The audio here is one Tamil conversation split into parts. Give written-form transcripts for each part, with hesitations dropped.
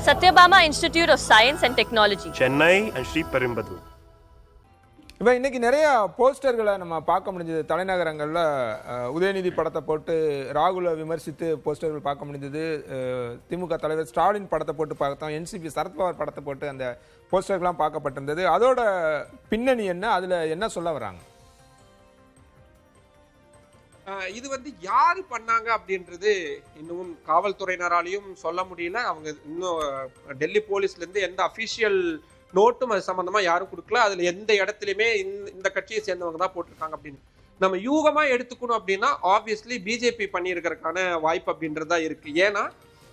Satyabama Institute of Science and Technology, Chennai and Sri Perumbudur. இப்போ இன்னைக்கு நிறைய போஸ்டர்களை நம்ம பார்க்க முடிஞ்சது. தலைநகரங்களில் உதயநிதி படத்தை போட்டு ராகுலை விமர்சித்து போஸ்டர்கள் பார்க்க முடிஞ்சது. திமுக தலைவர் ஸ்டாலின் படத்தை போட்டு பார்த்தோம். என்சிபி சரத்பவார் படத்தை போட்டு அந்த போஸ்டர்கள்லாம் பார்க்கப்பட்டிருந்தது. அதோட பின்னணி என்ன, அதில் என்ன சொல்ல வராங்க? இது யாரு பண்ணாங்க அப்படின்றது இன்னும் காவல்துறையினராலையும் சொல்ல முடியல. அவங்க இன்னும் டெல்லி போலீஸ்ல இருந்து எந்த அபிஷியல் நோட்டும் அது சம்பந்தமா யாரும் கொடுக்கல. அதுல எந்த இடத்துலயுமே இந்த கட்சியை சேர்ந்தவங்க தான் போட்டிருக்காங்க அப்படின்னு நம்ம யூகமா எடுத்துக்கணும். அப்படின்னா ஆப்வியஸ்லி பிஜேபி பண்ணியிருக்கிறதுக்கான வாய்ப்பு அப்படின்றதா இருக்கு. ஏன்னா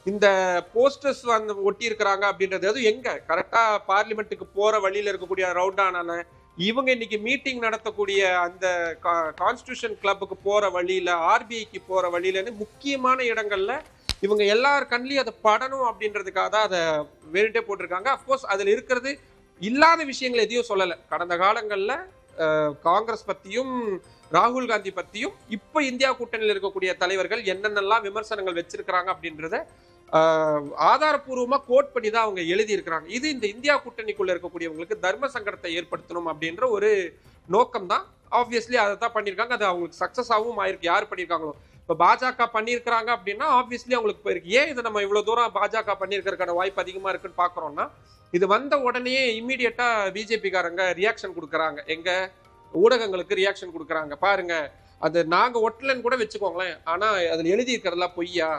இந்த போஸ்டர்ஸ் ஒட்டி இருக்கிறாங்க அப்படின்றது அதுவும் எங்க கரெக்டா பார்லிமெண்ட்டுக்கு போற வழியில இருக்கக்கூடிய ரவுண்டான இவங்க இன்னைக்கு மீட்டிங் நடத்தக்கூடிய அந்த கான்ஸ்டிடியூஷன் கிளப்புக்கு போற வழியில, ஆர்பிஐக்கு போற வழியிலன்னு முக்கியமான இடங்கள்ல இவங்க எல்லார் கண்ணிலையும் அதை படணும் அப்படின்றதுக்காக தான் அதை வேணுட்டே போட்டிருக்காங்க. அஃப்கோர்ஸ் அதுல இருக்கிறது இல்லாத விஷயங்கள் எதையும் சொல்லலை. கடந்த காலங்கள்ல காங்கிரஸ் பத்தியும் ராகுல் காந்தி பத்தியும் இப்ப இந்தியா கூட்டணியில் இருக்கக்கூடிய தலைவர்கள் என்னென்னலாம் விமர்சனங்கள் வச்சிருக்கிறாங்க அப்படின்றத ஆதாரப்பூர்வமா கோட் பண்ணி தான் அவங்க எழுதி இருக்கிறாங்க. இது இந்த இந்தியா கூட்டணிக்குள்ள இருக்கக்கூடியவங்களுக்கு தர்ம சங்கடத்தை ஏற்படுத்தணும் அப்படின்ற ஒரு நோக்கம் தான். ஆப்வியஸ்லி அதை தான் பண்ணியிருக்காங்க. அது அவங்களுக்கு சக்சஸ் ஆகவும் ஆயிருக்கு. யார் பண்ணியிருக்காங்களோ இப்போ பாஜக பண்ணியிருக்கிறாங்க அப்படின்னா ஆப்வியஸ்லி அவங்களுக்கு போயிருக்கு. ஏன் இது நம்ம இவ்வளவு தூரம் பாஜக பண்ணியிருக்கிறதுக்கான வாய்ப்பு அதிகமா இருக்குன்னு பாக்குறோம்னா, இது வந்த உடனே இம்மீடியட்டா பிஜேபிக்காரங்க ரியாக்ஷன் கொடுக்குறாங்க. எங்க ஊடகங்களுக்கு ரியாக்ஷன் கொடுக்குறாங்க. பாருங்க, அது நாங்க ஒட்டலன்னு கூட வச்சுக்கோங்களேன், ஆனா அதுல எழுதி இருக்கிறதெல்லாம் பொய்யா?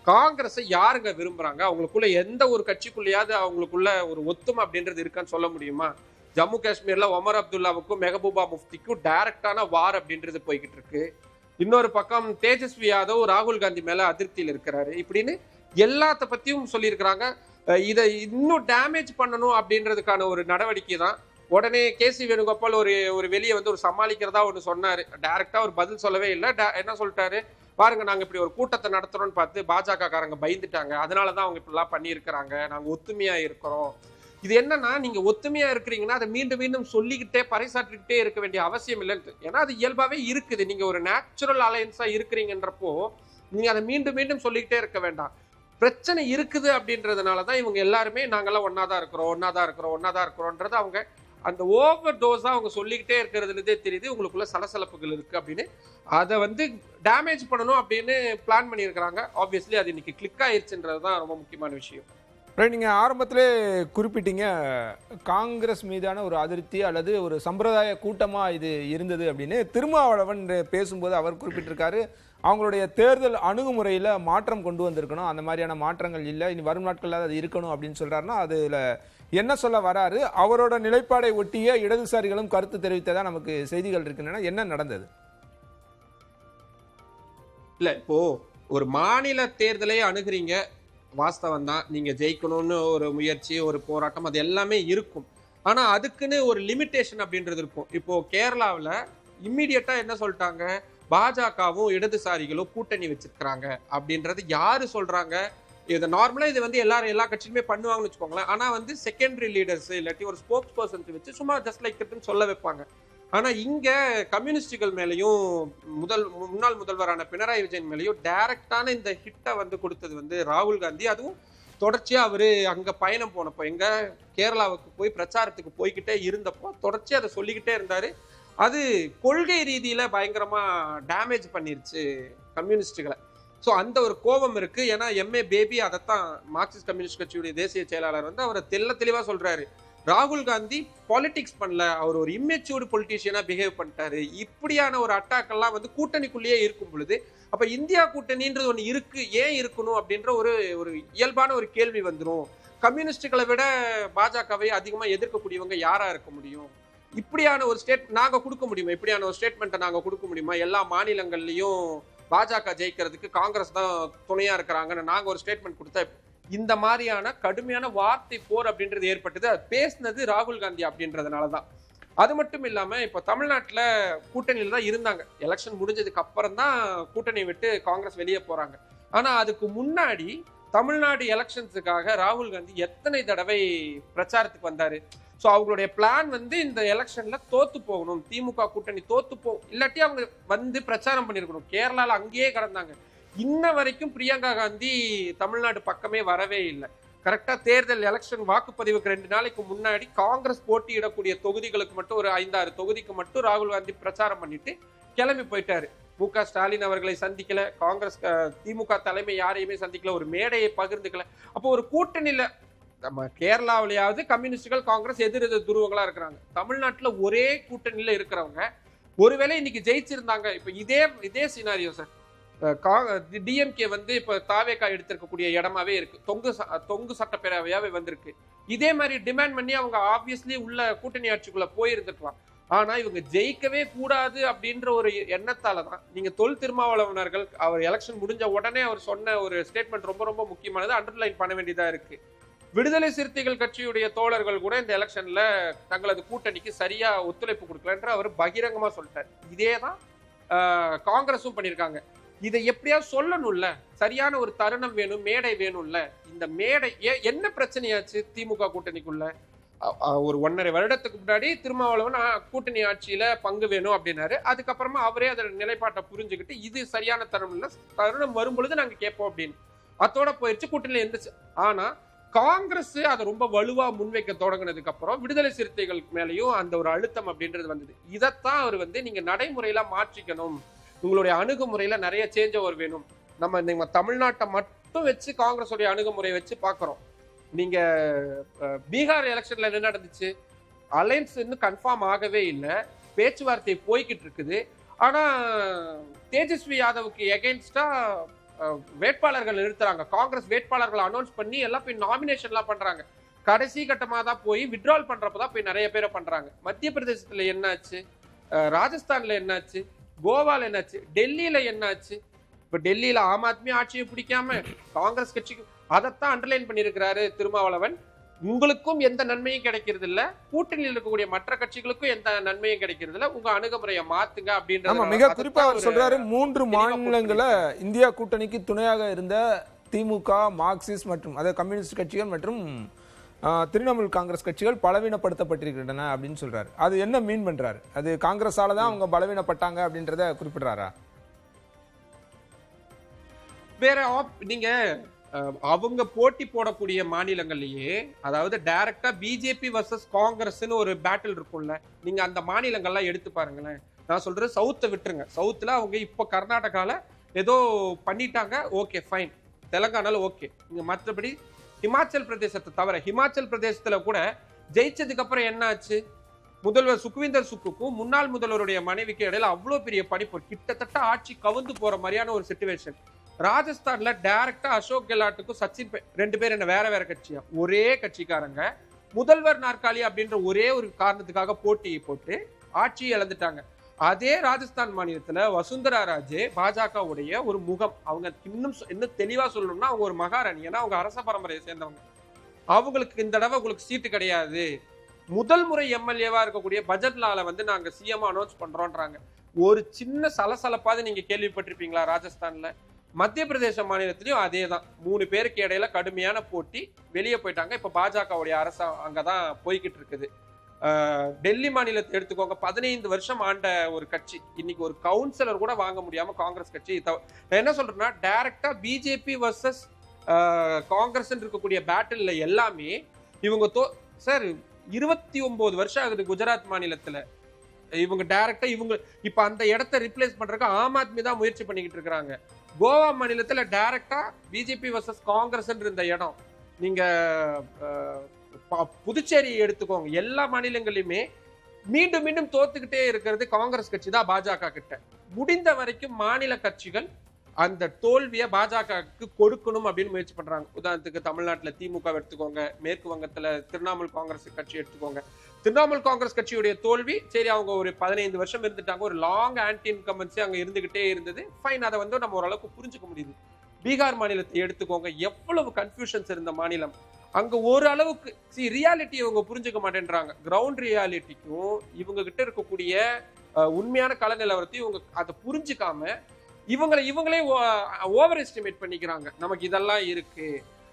காங்கிரஸை யாருங்க விரும்புறாங்க? அவங்களுக்குள்ள எந்த ஒரு கட்சிக்குள்ளேயாவது அவங்களுக்குள்ள ஒரு ஒத்துமை அப்படின்றது இருக்கான்னு சொல்ல முடியுமா? ஜம்மு காஷ்மீர்ல ஒமர் அப்துல்லாவுக்கும் மெஹபூபா முஃப்திக்கும் டைரக்டான வார் அப்படின்றது போய்கிட்டு இருக்கு. இன்னொரு பக்கம் தேஜஸ்வி யாதவ் ராகுல் காந்தி மேல அதிருப்தியில் இருக்கிறாரு. இப்படின்னு எல்லாத்த பத்தியும் சொல்லியிருக்கிறாங்க. இதை இன்னும் டேமேஜ் பண்ணணும் அப்படின்றதுக்கான ஒரு நடவடிக்கை தான். உடனே கேசி வேணுகோபால் ஒரு வெளியே ஒரு சமாளிக்கிறதா ஒன்று சொன்னாரு. டைரக்டா ஒரு பதில் சொல்லவே இல்லை. என்ன சொல்லிட்டாரு, பாருங்க நாங்க இப்படி ஒரு கூட்டத்தை நடத்துறோம்னு பார்த்து பாஜக காரங்க பயந்துட்டாங்க, அதனாலதான் அவங்க இப்படிலாம் பண்ணியிருக்கிறாங்க, நாங்க ஒத்துமையா இருக்கிறோம். இது என்னன்னா, நீங்க ஒத்துமையா இருக்கிறீங்கன்னா அதை மீண்டும் மீண்டும் சொல்லிக்கிட்டே பறைசாற்றிக்கிட்டே இருக்க வேண்டிய அவசியம் இல்லைன்னு. ஏன்னா அது இயல்பாவே இருக்குது. நீங்க ஒரு நேச்சுரல் அலையன்ஸா இருக்கிறீங்கன்றப்போ நீங்க அதை மீண்டும் மீண்டும் சொல்லிக்கிட்டே இருக்க வேண்டாம். பிரச்சனை இருக்குது அப்படின்றதுனாலதான் இவங்க எல்லாருமே நாங்கெல்லாம் ஒன்னாதான் இருக்கிறோம்ன்றது அவங்க அந்த ஓவர் டோஸா அவங்க சொல்லிக்கிட்டே இருக்கிறதுலேருந்தே தெரியுது உங்களுக்குள்ள சலசலப்புகள் இருக்கு அப்படின்னு. அதை டேமேஜ் பண்ணணும் அப்படின்னு பிளான் பண்ணியிருக்கிறாங்க. ஆப்வியஸ்லி அது இன்னைக்கு கிளிக் ஆயிடுச்சுன்றது தான் ரொம்ப முக்கியமான விஷயம். நீங்கள் ஆரம்பத்திலே குறிப்பிட்டீங்க, காங்கிரஸ் மீதான ஒரு அதிருப்தி அல்லது ஒரு சம்பிரதாய கூட்டமாக இது இருந்தது அப்படின்னு. திருமாவளவன் பேசும்போது அவர் குறிப்பிட்டிருக்காரு, அவங்களுடைய தேர்தல் அணுகுமுறையில் மாற்றம் கொண்டு வந்திருக்கணும், அந்த மாதிரியான மாற்றங்கள் இல்லை, இனி வரும் நாட்களில் அது இருக்கணும் அப்படின்னு சொல்கிறாருன்னா அதில் என்ன சொல்ல வராரு? அவரோட நிலைப்பாடை ஒட்டிய இடதுசாரிகளும் கருத்து தெரிவித்ததா நமக்கு செய்திகள் இருக்கின்றன. என்ன நடந்தது? இல்லை, இப்போ ஒரு மாநில தேர்தலை அணுகுறீங்க, வாஸ்தவம் தான், நீங்க ஜெயிக்கணும்னு ஒரு முயற்சி, ஒரு போராட்டம், அது எல்லாமே இருக்கும். ஆனா அதுக்குன்னு ஒரு லிமிட்டேஷன் அப்படின்றது இருக்கும். இப்போ கேரளாவில் இம்மிடியட்டா என்ன சொல்லிட்டாங்க, பாஜகவும் இடதுசாரிகளும் கூட்டணி வச்சிருக்கிறாங்க அப்படின்றது யாரு சொல்றாங்க? இது நார்மலா இது எல்லா கட்சியுமே பண்ணுவாங்கன்னு வச்சுக்கோங்களேன். ஆனா செகண்டரி லீடர்ஸ் இல்லாட்டி ஒரு ஸ்போக்ஸ் பர்சன்ஸ் வச்சு சும்மா ஜஸ்ட் லைக் இட்னு சொல்ல வைப்பாங்க. ஆனா இங்க கம்யூனிஸ்டுகள் மேலையும் முன்னாள் முதல்வரான பினராயி விஜயன் மேலையும் டைரக்டான இந்த ஹிட்டை கொடுத்தது ராகுல் காந்தி. அதுவும் தொடர்ச்சியா அவரு அங்க பயணம் போனப்போ, எங்க கேரளாவுக்கு போய் பிரச்சாரத்துக்கு போய்கிட்டே இருந்தப்போ தொடர்ச்சியா அதை சொல்லிக்கிட்டே இருந்தாரு. அது கொள்கை ரீதியில பயங்கரமா டேமேஜ் பண்ணிருச்சு கம்யூனிஸ்டுகளை. ஸோ அந்த ஒரு கோபம் இருக்கு. ஏன்னா எம்ஏ பேபி அதைத்தான் மார்க்சிஸ்ட் கம்யூனிஸ்ட் கட்சியுடைய தேசிய செயலாளர் அவரை தெளிவா சொல்றாரு, ராகுல் காந்தி பாலிடிக்ஸ் பண்ணல, அவர் ஒரு இம்மெச்சூர்டு பொலிட்டீஷியனா பிஹேவ் பண்ணிட்டாரு. இப்படியான ஒரு அட்டாக் எல்லாம் கூட்டணிக்குள்ளேயே இருக்கும் பொழுது அப்ப இந்தியா கூட்டணின்றது ஒன்று இருக்கு, ஏன் இருக்கணும் அப்படின்ற ஒரு இயல்பான ஒரு கேள்வி வந்துடும். கம்யூனிஸ்டுகளை விட பாஜகவை அதிகமா எதிர்க்கக்கூடியவங்க யாரா இருக்க முடியும்? இப்படியான ஒரு நாங்க கொடுக்க முடியுமா? இப்படியான ஒரு ஸ்டேட்மெண்ட்டை நாங்க கொடுக்க முடியுமா? எல்லா மாநிலங்கள்லயும் பாஜக ஜெயிக்கிறதுக்கு காங்கிரஸ் தான் துணையா இருக்கிறாங்கன்னு நாங்க ஒரு ஸ்டேட்மெண்ட் கொடுத்தா இந்த மாதிரியான கடுமையான வார்த்தை போர் அப்படின்றது ஏற்பட்டது. அது பேசினது ராகுல் காந்தி அப்படின்றதுனாலதான். அது மட்டும் இல்லாம இப்ப தமிழ்நாட்டுல கூட்டணியில தான் இருந்தாங்க. எலெக்ஷன் முடிஞ்சதுக்கு அப்புறம் தான் கூட்டணியை விட்டு காங்கிரஸ் வெளியே போறாங்க. ஆனா அதுக்கு முன்னாடி தமிழ்நாடு எலெக்ஷன்ஸுக்காக ராகுல் காந்தி எத்தனை தடவை பிரச்சாரத்துக்கு வந்தாரு. ஸோ அவங்களுடைய பிளான் இந்த எலெக்ஷன்ல தோத்து போகணும், திமுக கூட்டணி தோத்து போகும், இல்லாட்டி அவங்க பிரச்சாரம் பண்ணிருக்கணும். கேரளால அங்கேயே கடந்தாங்க. இன்ன வரைக்கும் பிரியங்கா காந்தி தமிழ்நாடு பக்கமே வரவே இல்லை. கரெக்டா தேர்தல் எலெக்ஷன் வாக்குப்பதிவுக்கு 2 நாளைக்கு முன்னாடி காங்கிரஸ் போட்டியிடக்கூடிய தொகுதிகளுக்கு மட்டும் ஒரு 5-6 தொகுதிக்கு மட்டும் ராகுல் காந்தி பிரச்சாரம் பண்ணிட்டு கிளம்பி போயிட்டாரு. மு.க. ஸ்டாலின் அவர்களை சந்திக்கல, காங்கிரஸ் திமுக தலைமை யாரையுமே சந்திக்கல, ஒரு மேடையை பகிர்ந்துக்கல. அப்போ ஒரு கூட்டணியில நம்ம கேரளாவிலேயாவது கம்யூனிஸ்டுகள் காங்கிரஸ் எதிர் துருவங்களா இருக்கிறாங்க. தமிழ்நாட்டுல ஒரே கூட்டணியில இருக்கிறவங்க ஒருவேளை இன்னைக்கு ஜெயிச்சிருந்தாங்க. இப்ப இதே சினாரியோ சார், டிஎம்கே வந்து இப்ப தாவேகா எடுத்திருக்கக்கூடிய இடமாவே இருக்கு, தொங்கு சட்டப்பேரவையாவே வந்திருக்கு. இதே மாதிரி டிமாண்ட் பண்ணி அவங்க ஆப்வியஸ்லி உள்ள கூட்டணி ஆட்சிக்குள்ள போயிருந்துக்கலாம். ஆனா இவங்க ஜெயிக்கவே கூடாது அப்படின்ற ஒரு எண்ணத்தாலதான் நீங்க தொல் திருமாவளவனர்கள் அவர் எலெக்ஷன் முடிஞ்ச உடனே அவர் சொன்ன ஒரு ஸ்டேட்மெண்ட் ரொம்ப ரொம்ப முக்கியமானது, அண்டர்லைன் பண்ண வேண்டியதா இருக்கு. விடுதலை சிறுத்தைகள் கட்சியுடைய தோழர்கள் கூட இந்த எலெக்ஷன்ல தங்களது கூட்டணிக்கு சரியா ஒத்துழைப்பு கொடுக்கலன்ற அவர் பகிரங்கமா சொல்லிட்டார். இதேதான் காங்கிரஸும் பண்ணிருக்காங்க. இதை எப்படியா சொல்லணும்ல, சரியான ஒரு தருணம் வேணும், மேடை வேணும்ல. இந்த மேடை என்ன பிரச்சனையாச்சு திமுக கூட்டணிக்குள்ள? ஒரு 1.5 வருடத்துக்கு முன்னாடி திருமாவளவன் கூட்டணி ஆட்சியில பங்கு வேணும் அப்படின்னாரு. அதுக்கப்புறமா அவரே அதோட நிலைப்பாட்டை புரிஞ்சுக்கிட்டு இது சரியான தருணம் இல்ல, தருணம் வரும் பொழுது நாங்க கேட்போம் அப்படின்னு அத்தோட போயிடுச்சு, கூட்டணியில இருந்துச்சு. ஆனா காங்கிரஸ் அதை ரொம்ப வலுவா முன்வைக்க தொடங்கினதுக்கு அப்புறம் விடுதலை சிறுத்தைகள் மேலேயும் அந்த ஒரு அழுத்தம் அப்படின்றது வந்தது. இதைத்தான் அவர் வந்து நீங்க நடைமுறையில மாற்றிக்கணும், உங்களுடைய அணுகுமுறையில நிறைய சேஞ்ச் ஓவர் வேணும். நம்ம தமிழ்நாட்டை மட்டும் வச்சு காங்கிரஸ் உடைய அணுகுமுறையை வச்சு பாக்குறோம். நீங்க பீகார் எலெக்ஷன்ல என்ன நடந்துச்சு? அலையன்ஸ் இன்னும் கன்ஃபார்ம் ஆகவே இல்லை, பேச்சுவார்த்தை போய்கிட்டு இருக்குது. ஆனா தேஜஸ்வி யாதவுக்கு எகெயின்ஸ்டா வேட்பாளர்கள் நிறுத்துறாங்க. காங்கிரஸ் வேட்பாளர்கள் அனௌன்ஸ் பண்ணி எல்லாம் போய் நாமினேஷன் எல்லாம் பண்றாங்க. கடைசி கட்டமா தான் போய் வித்ட்ரால் பண்றப்பதான் போய் நிறைய பேரை பண்றாங்க. மத்திய பிரதேசத்துல என்னாச்சு, ராஜஸ்தான்ல என்னாச்சு, கோவால என்னாச்சு, டெல்லியில என்னாச்சு? இப்ப டெல்லியில ஆம் ஆத்மி ஆட்சியை பிடிக்காம காங்கிரஸ் கட்சிக்கு அதைத்தான் அண்டர்லைன் பண்ணியிருக்கிறாரு திருமாவளவன். உங்களுக்கும் எந்த நன்மையும் கிடைக்கிறது இல்ல, கூட்டணியில் இருக்கக்கூடிய மற்ற கட்சிகளுக்கும் எந்த நன்மையும் கிடைக்கிறது இல்ல, உங்க அணுகுமுறையை மாத்துங்க அப்படின்ற மிக குறிப்பா அவர் சொல்றாரு. 3 மாநிலங்களை இந்தியா கூட்டணிக்கு துணையாக இருந்த திமுக, மார்க்சிஸ்ட் மற்றும் அதாவது கம்யூனிஸ்ட் கட்சிகள் மற்றும் திரிணாமுல் காங்கிரஸ் கட்சிகள் பலவீனப்படுத்தப்பட்டிருக்கின்றன அப்படின்னு சொல்றாரு. அது என்ன மீன் பண்றாரு? அது காங்கிரஸால தான் அவங்க பலவீனப்பட்டாங்க அப்படின்றத குறிப்பிடுறாரா? வேற நீங்க அவங்க போட்டி போடக்கூடிய மாநிலங்கள்லயே, அதாவது டைரக்டா பிஜேபி வர்சஸ் காங்கிரஸ்னு ஒரு பேட்டில் இருக்கும்ல, நீங்க அந்த மாநிலங்கள்லாம் எடுத்து பாருங்களேன். நான் சொல்றது சவுத்தை விட்டுருங்க. சவுத்துல அவங்க இப்போ கர்நாடகால ஏதோ பண்ணிட்டாங்க, ஓகே ஃபைன். தெலங்கானால ஓகே. நீங்க மற்றபடி ஹிமாச்சல் பிரதேசத்தை தவிர, ஹிமாச்சல் பிரதேசத்துல கூட ஜெயிச்சதுக்கு அப்புறம் என்ன ஆச்சு? முதல்வர் சுக்வீந்தர் சுக்குக்கும் முன்னாள் முதல்வருடைய மனைவிக்கு இடையில அவ்வளவு பெரிய படிப்பு, கிட்டத்தட்ட ஆட்சி கவுந்து போற மாதிரியான ஒரு சிச்சுவேஷன். ராஜஸ்தான்ல டைரக்டா அசோக் கெலாட்டுக்கும் சச்சின் 2 பேர் என்ன வேற வேற கட்சியா, ஒரே கட்சிக்காரங்க முதல்வர் நாற்காலி அப்படின்ற ஒரே ஒரு காரணத்துக்காக போட்டியை போட்டு ஆட்சியை இழந்துட்டாங்க. அதே ராஜஸ்தான் மாநிலத்துல வசுந்தரா ராஜே பாஜகவுடைய ஒரு முகம். அவங்க இன்னும் தெளிவா சொல்லணும்னா அவங்க ஒரு மகாராணி, ஏன்னா அவங்க அரச பரம்பரையை சேர்ந்தவங்க. அவங்களுக்கு இந்த தடவை உங்களுக்கு சீட்டு கிடையாது, முதல் முறை எம்எல்ஏவா இருக்கக்கூடிய பஜட்லால வந்து நாங்க சிஎம் அனௌன்ஸ் பண்றோம்ன்றாங்க. ஒரு சின்ன சலசலப்பாவது நீங்க கேள்விப்பட்டிருப்பீங்களா ராஜஸ்தான்ல? மத்திய பிரதேச மாநிலத்திலயும் அதே தான். 3 பேருக்கு இடையில கடுமையான போட்டி, வெளியே போயிட்டாங்க. இப்ப பாஜகவுடைய அரசு அங்கதான் போய்கிட்டு இருக்குது. டெல்லி மாநிலத்தை எடுத்துக்கோங்க, 15 வருஷம் ஆண்ட ஒரு கட்சி இன்னைக்கு ஒரு கவுன்சிலர் கூட வாங்க முடியாம காங்கிரஸ் கட்சி. நான் என்ன சொல்றேன்னா, டைரக்டா பிஜேபி வர்சஸ் காங்கிரஸ் இருக்கக்கூடிய பேட்டில் எல்லாமே இவங்க சார் 29 வருஷம் ஆகுது குஜராத் மாநிலத்துல. இவங்க டைரக்டா இப்ப அந்த இடத்தை ரிப்ளேஸ் பண்றதுக்கு ஆம் ஆத்மி தான் முயற்சி பண்ணிக்கிட்டு இருக்காங்க. கோவா மாநிலத்துல டைரக்டா பிஜேபி வர்சஸ் காங்கிரஸ் இருந்த இடம். நீங்க புதுச்சேரி எடுத்துக்கோங்க, எல்லா மாநிலங்களிலுமே மீண்டும் மீண்டும் தோத்துக்கிட்டே இருக்கிறது காங்கிரஸ் கட்சி தான் பாஜக கிட்ட. முடிந்த வரைக்கும் மாநில கட்சிகள் அந்த தோல்வியை பாஜகவுக்கு கொடுக்கணும் அப்படின்னு முயற்சி பண்றாங்க. உதாரணத்துக்கு தமிழ்நாட்டுல திமுக எடுத்துக்கோங்க, மேற்கு வங்கத்துல திரிணாமுல் காங்கிரஸ் கட்சி எடுத்துக்கோங்க. திரிணாமுல் காங்கிரஸ் கட்சியுடைய தோல்வி, சரி அவங்க ஒரு 15 வருஷம் இருந்துட்டாங்க, ஒரு லாங் ஆன்டி இன்கம்பன்சி அங்க இருந்துகிட்டே இருந்தது, ஃபைன். அதை வந்து நம்ம ஓரளவுக்கு புரிஞ்சுக்க முடியுது. பீகார் மாநிலத்தை எடுத்துக்கோங்க, எவ்வளவு கன்ஃபியூஷன்ஸ் இருந்த மாநிலம். அங்க ஒரு அளவுக்கு ரியாலிட்டி இவங்க புரிஞ்சுக்க மாட்டேன்றாங்க. கிரவுண்ட் ரியாலிட்டிக்கும் இவங்க கிட்ட இருக்கக்கூடிய உண்மையான கள நிலவரத்தையும் இவங்க அதை புரிஞ்சுக்காம இவங்களே ஓவர் எஸ்டிமேட் பண்ணிக்கிறாங்க. நமக்கு இதெல்லாம் இருக்கு,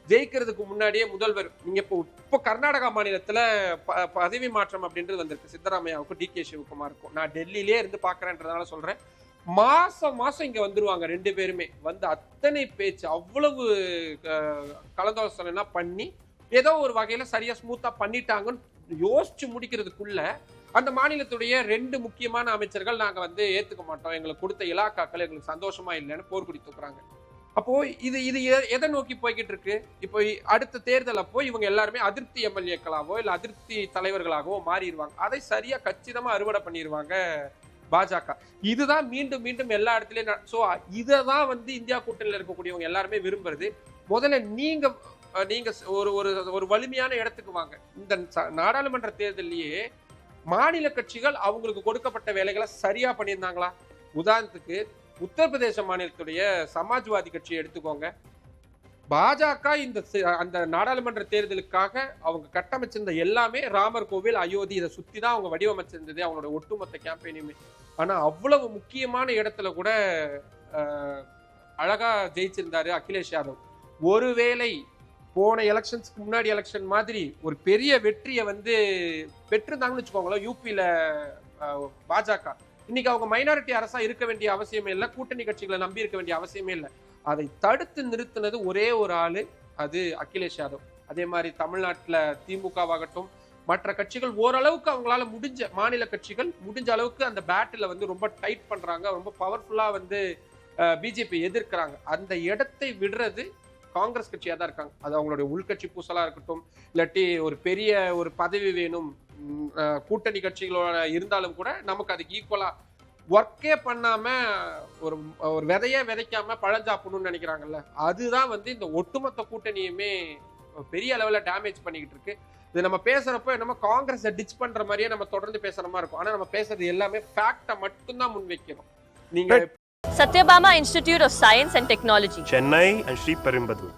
ஜெயிக்கிறதுக்கு முன்னாடியே முதல்வர். நீங்க இப்போ கர்நாடகா மாநிலத்துல பதவி மாற்றம் அப்படின்றது வந்திருக்கு. சித்தராமையாவுக்கும் டிகே சிவகுமாருக்கும். நான் டெல்லியிலே இருந்து பாக்குறேன்றதுனால சொல்றேன். மாசம் இங்க வந்துருவாங்க 2 பேருமே வந்து அத்தனை பேச்சு, அவ்வளவு கலந்தாலோசனை பண்ணி ஏதோ ஒரு வகையில சரியா ஸ்மூத்தா பண்ணிட்டாங்கன்னு யோசிச்சு முடிக்கிறதுக்குள்ள அந்த மாநிலத்துடைய 2 முக்கியமான அமைச்சர்கள் நாங்க வந்து ஏத்துக்க மாட்டோம், எங்களுக்கு கொடுத்த இலாக்காக்கள் எங்களுக்கு சந்தோஷமா இல்லைன்னு போர்க்குடி தூக்குறாங்க. அப்போ இது இது எதை நோக்கி போய்கிட்டு இருக்கு? இப்போ அடுத்த தேர்தல் அப்போ இவங்க எல்லாருமே அதிருப்தி எம்எல்ஏக்களாவோ இல்ல அதிருப்தி தலைவர்களாகவோ மாறிடுவாங்க. அதை சரியா கச்சிதமா அறுவடை பண்ணிடுவாங்க பாஜக. இதுதான் மீண்டும் மீண்டும் எல்லா இடத்துலயும். சோ இததான் வந்து இந்தியா கூட்டணியில் இருக்கக்கூடியவங்க எல்லாருமே விரும்புறது. முதல்ல நீங்க ஒரு வலிமையான இடத்துக்கு வாங்க. இந்த நாடாளுமன்ற தேர்தலையே மாநில கட்சிகள் அவங்களுக்கு கொடுக்கப்பட்ட வேலைகளை சரியா பண்ணியிருந்தாங்களா? உதாரணத்துக்கு உத்தரப்பிரதேச மாநிலத்துடைய சமாஜ்வாதி கட்சியை எடுத்துக்கோங்க. பாஜக அந்த நாடாளுமன்ற தேர்தலுக்காக அவங்க கட்டமைச்சிருந்த எல்லாமே ராமர் கோவில், அயோத்தி, இதை சுத்தி தான் அவங்க வடிவமைச்சிருந்தது அவங்களோட ஒட்டுமொத்த கேம்பெயினுமே. ஆனா அவ்வளவு முக்கியமான இடத்துல கூட அழகா ஜெயிச்சிருந்தாரு அகிலேஷ் யாதவ். ஒருவேளை போன எலெக்ஷன்ஸ்க்கு முன்னாடி எலெக்ஷன் மாதிரி ஒரு பெரிய வெற்றியை வந்து பெற்றிருந்தாங்கன்னு வச்சுக்கோங்களேன் யூபியில பாஜக, இன்னைக்கு அவங்க மைனாரிட்டி அரசா இருக்க வேண்டிய அவசியமே இல்லை, கூட்டணி கட்சிகளை நம்பி இருக்க வேண்டிய அவசியமே இல்லை. அதை தடுத்து நிறுத்தினது ஒரே ஒரு ஆளு, அது அகிலேஷ் யாதவ். அதே மாதிரி தமிழ்நாட்டில் திமுகவாகட்டும் மற்ற கட்சிகள் ஓரளவுக்கு அவங்களால மாநில கட்சிகள் முடிஞ்ச அளவுக்கு அந்த பேட்டில் வந்து ரொம்ப டைட் பண்றாங்க, ரொம்ப பவர்ஃபுல்லா வந்து பிஜேபி எதிர்க்கிறாங்க. அந்த இடத்தை விடுறது காங்கிரஸ் கட்சியா தான் இருக்காங்க. அது அவங்களுடைய உள்கட்சி பூசலா இருக்கட்டும், இல்லாட்டி ஒரு பெரிய ஒரு பதவி வேணும் கூட்டணி கட்சிகளோட இருந்தாலும் கூட நமக்கு அதுக்கு ஈக்குவலா ஒர்க்கே பண்ணாம ஒரு விதைய விதைக்காம பழஞ்சாப்பணும்னு நினைக்கிறாங்கல்ல, அதுதான் வந்து இந்த ஒட்டுமொத்த கூட்டணியுமே பெரிய அளவுல டேமேஜ் பண்ணிக்கிட்டு இருக்கு. இது நம்ம பேசுறப்ப நம்ம காங்கிரஸ் டிச் பண்ற மாதிரியே நம்ம தொடர்ந்து பேசுற மாதிரி இருக்கும். ஆனா நம்ம பேசுறது எல்லாமே ஃபேக்டை மட்டும்தான் முன்வைக்கணும். நீங்க Satyabama Institute of Science and Technology, Chennai and Sri Perumbadur.